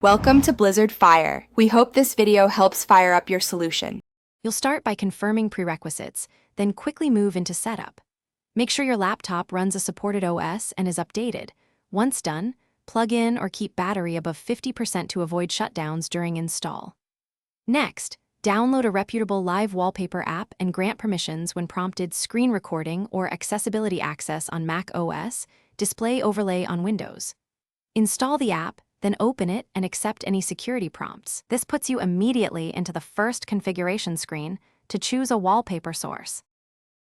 Welcome to Blizzard Fire. We hope this video helps fire up your solution. You'll start by confirming prerequisites, then quickly move into setup. Make sure your laptop runs a supported OS and is updated. Once done, plug in or keep battery above 50% to avoid shutdowns during install. Next, download a reputable live wallpaper app and grant permissions when prompted: screen recording or accessibility access on Mac OS, display overlay on Windows. Install the app, then open it and accept any security prompts. This puts you immediately into the first configuration screen to choose a wallpaper source.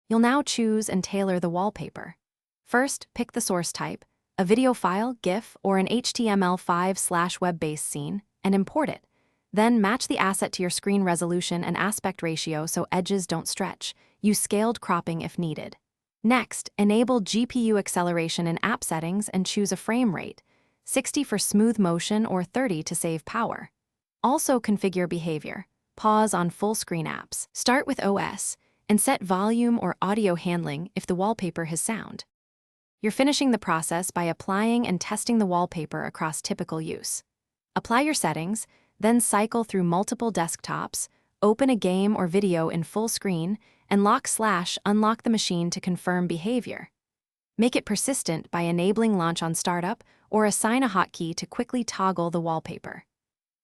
You'll now choose and tailor the wallpaper. First, pick the source type, a video file, GIF, or an HTML5/web-based scene, and import it. Then match the asset to your screen resolution and aspect ratio so edges don't stretch. Use scaled cropping if needed. Next, enable GPU acceleration in app settings and choose a frame rate, 60 for smooth motion or 30 to save power. Also configure behavior. Pause on full-screen apps. Start with OS and set volume or audio handling if the wallpaper has sound. You're finishing the process by applying and testing the wallpaper across typical use. Apply your settings, then cycle through multiple desktops, open a game or video in full screen, and lock/unlock the machine to confirm behavior. Make it persistent by enabling launch on startup or assign a hotkey to quickly toggle the wallpaper.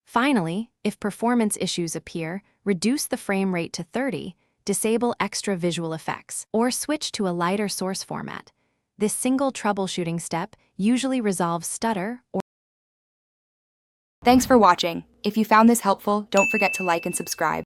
Finally, if performance issues appear, reduce the frame rate to 30, disable extra visual effects, or switch to a lighter source format. This single troubleshooting step usually resolves stutter or... Thanks for watching. If you found this helpful, don't forget to like and subscribe.